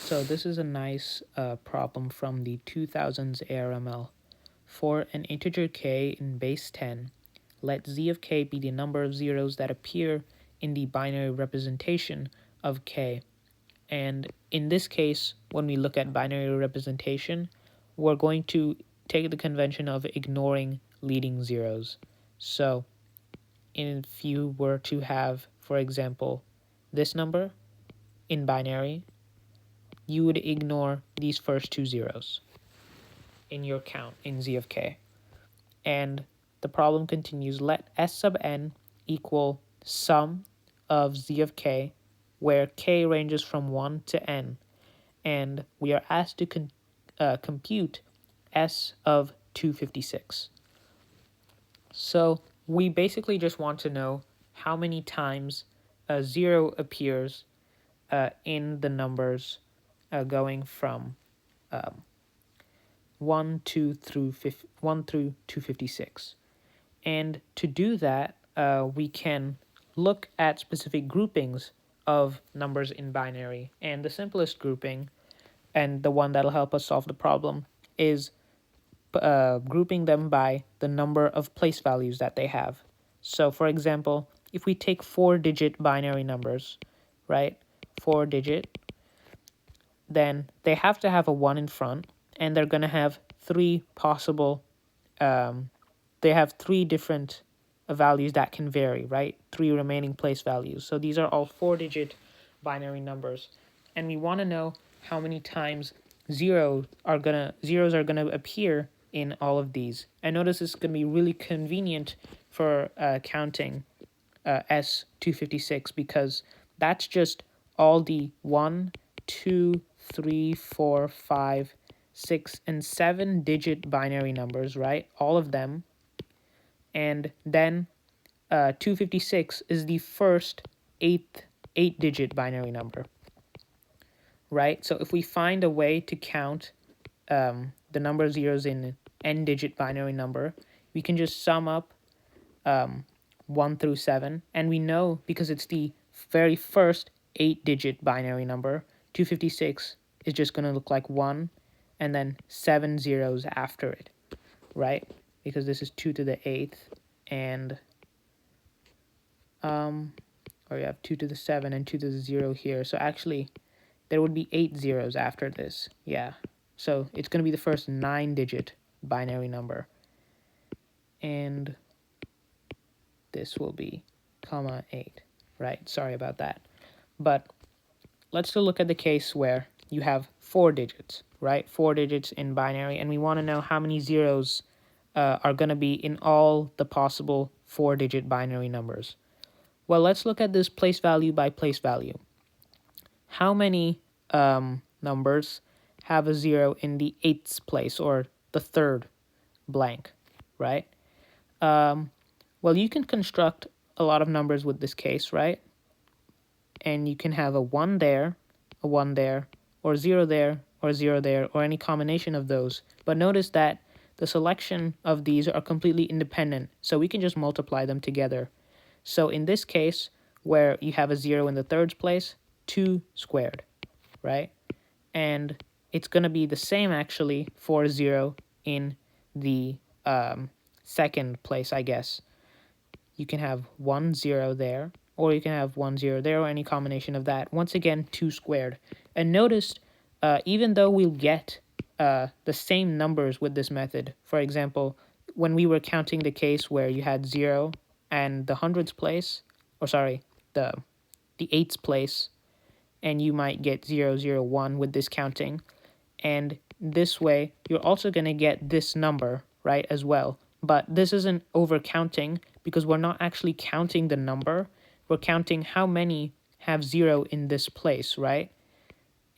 So this is a nice problem from the 2000s ARML. For an integer k in base 10, let z of k be the number of zeros that appear in the binary representation of k. And in this case, when we look at binary representation, we're going to take the convention of ignoring leading zeros. So if you were to have, for example, this number in binary, you would ignore these first two zeros in your count in z of k. And the problem continues, let s sub n equal sum of z of k, where k ranges from 1 to n, and we are asked to compute s of 256. So we basically just want to know how many times a 0 appears in the numbers going from 1 through 256. And to do that, we can look at specific groupings of numbers in binary. And the simplest grouping, and the one that'll help us solve the problem, is grouping them by the number of place values that they have. So for example, if we take 4-digit binary numbers, right, 4-digit, then they have to have a 1 in front, and they're going to have three possible, they have three different values that can vary, right? Three remaining place values. So these are all 4-digit binary numbers. And we want to know how many times zeros are gonna appear in all of these. And notice it's gonna be really convenient for counting S256, because that's just all the 1, 2, 3, 4, 5, 6, and 7-digit binary numbers, right? All of them. And then 256 is the first 8-digit binary number, right? So if we find a way to count the number of zeros in n-digit binary number, we can just sum up 1 through 7, and we know because it's the very first 8-digit binary number, 256 is just going to look like 1 and then 7 zeros after it, right? Because this is 2 to the 8th, and or you have 2 to the 7 and 2 to the 0 here. So actually, there would be 8 zeros after this. Yeah. So it's going to be the first 9-digit binary number. And this will be comma 8, right? Sorry about that. But let's still look at the case where you have 4 digits, right? 4 digits in binary, and we want to know how many zeros are going to be in all the possible 4-digit binary numbers. Well, let's look at this place value by place value. How many numbers have a 0 in the 8th place, or the third blank, right? Well, you can construct a lot of numbers with this case, right? And you can have a 1 there, a 1 there, or 0 there, or 0 there, or any combination of those. But notice that the selection of these are completely independent, so we can just multiply them together. So in this case, where you have a 0 in the third place, 2 squared, right? And it's going to be the same, actually, for 0 in the second place, I guess. You can have 1 0 there, or you can have 1 0 there, or any combination of that. Once again, 2 squared. And notice, even though we'll get the same numbers with this method, for example, when we were counting the case where you had 0 and the hundreds place, or sorry, the eighths place, and you might get 0, 0, 1 with this counting. And this way, you're also going to get this number, right, as well. But this isn't overcounting, because we're not actually counting the number. We're counting how many have 0 in this place, right?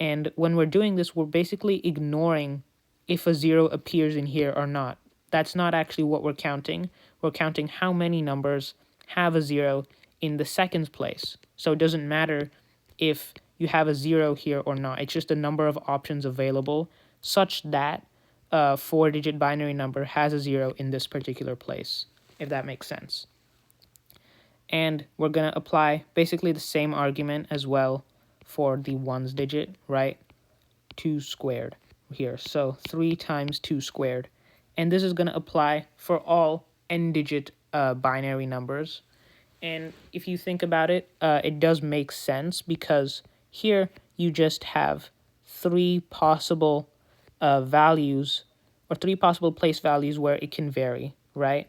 And when we're doing this, we're basically ignoring if a 0 appears in here or not. That's not actually what we're counting. We're counting how many numbers have a 0 in the second place. So it doesn't matter if you have a 0 here or not. It's just the number of options available such that a 4-digit binary number has a 0 in this particular place, if that makes sense. And we're going to apply basically the same argument as well for the ones digit, right? 2 squared here. So 3 times 2 squared. And this is going to apply for all n-digit binary numbers. And if you think about it, it does make sense because here you just have 3 possible values or 3 possible place values where it can vary, right?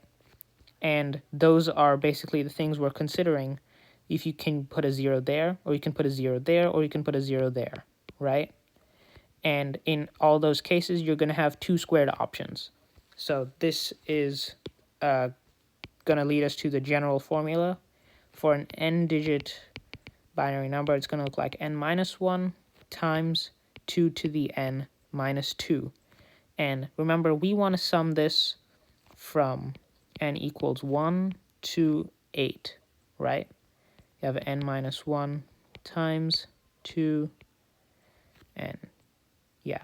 And those are basically the things we're considering. If you can put a 0 there, or you can put a 0 there, or you can put a 0 there, right? And in all those cases, you're going to have 2 squared options. So this is going to lead us to the general formula. For an n-digit binary number, it's going to look like n minus 1 times 2 to the n minus 2. And remember, we want to sum this from n equals 1 to 8, right? You have n minus 1 times 2, and yeah.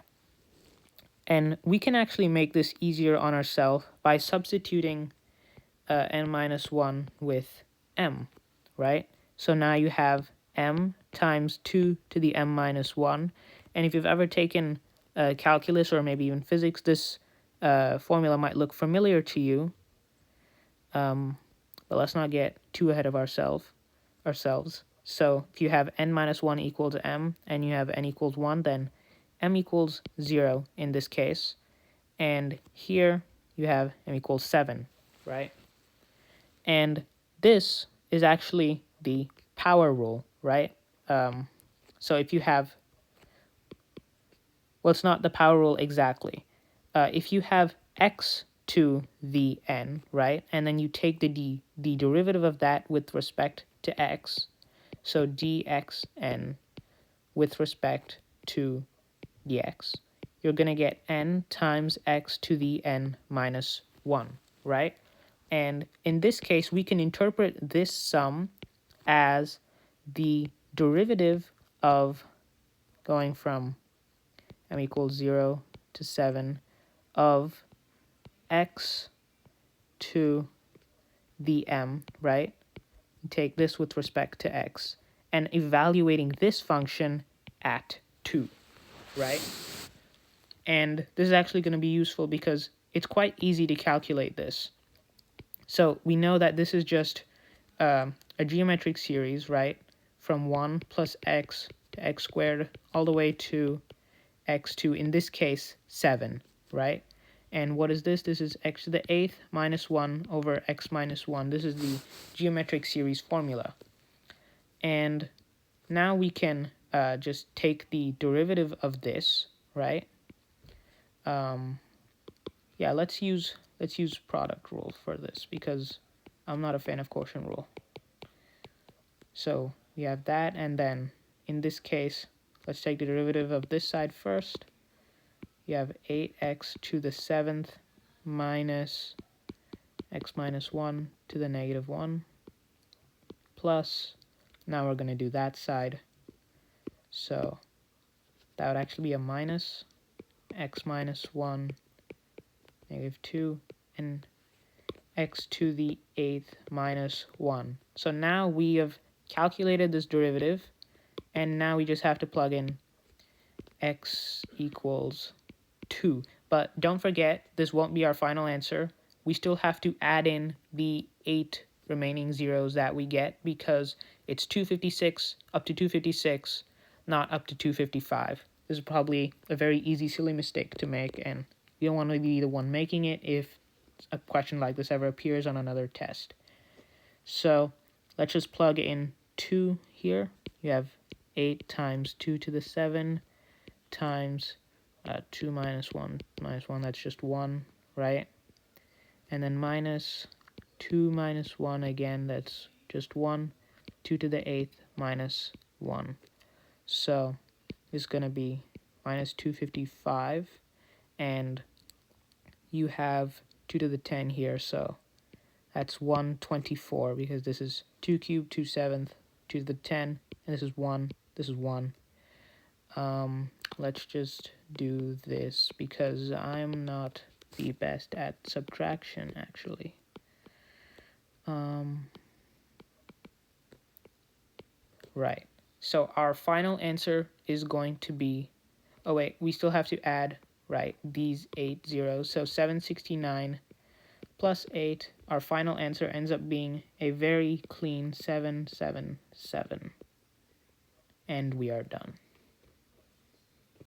And we can actually make this easier on ourselves by substituting n minus 1 with m, right? So now you have m times 2 to the m minus 1. And if you've ever taken calculus or maybe even physics, this formula might look familiar to you. But let's not get too ahead of ourselves. So if you have n minus 1 equals m and you have n equals 1, then m equals 0 in this case. And here you have m equals 7, right? And this is actually the power rule, right? So if you have, well, it's not the power rule exactly. If you have x to the n, right, and then you take the derivative of that with respect to x, so dxn with respect to dx, you're going to get n times x to the n minus 1, right? And in this case, we can interpret this sum as the derivative of going from m equals 0 to 7 of x to the m, right? Take this with respect to x and evaluating this function at 2, right? And this is actually going to be useful because it's quite easy to calculate this. So we know that this is just a geometric series, right? From 1 plus x to x squared all the way to x to, in this case, 7, right? And what is this? This is x to the 8th minus 1 over x minus 1. This is the geometric series formula. And now we can just take the derivative of this, right? Yeah, let's use product rule for this because I'm not a fan of quotient rule. So we have that, and then in this case, let's take the derivative of this side first. You have 8x to the 7th minus x minus 1 to the negative 1 plus, now we're going to do that side. So that would actually be a minus x minus 1, negative 2, and x to the 8th minus 1. So now we have calculated this derivative, and now we just have to plug in x equals 2. But don't forget, this won't be our final answer. We still have to add in the 8 remaining zeros that we get because it's 256 up to 256, not up to 255. This is probably a very easy, silly mistake to make, and you don't want to be the one making it if a question like this ever appears on another test. So let's just plug in 2 here. You have 8 times 2 to the 7 times 2 minus 1, that's just 1, right? And then minus 2 minus 1, again, that's just 1, 2 to the 8th minus 1. So it's going to be minus 255, and you have 2 to the 10 here, so that's 124 because this is 2 cubed, 2 seventh, 2 to the 10, and this is 1, this is 1. Let's just do this because I'm not the best at subtraction, actually. Right. So our final answer is going to be Oh wait, we still have to add, right, these 8 zeros. So 769 plus 8, our final answer ends up being a very clean 777. And we are done.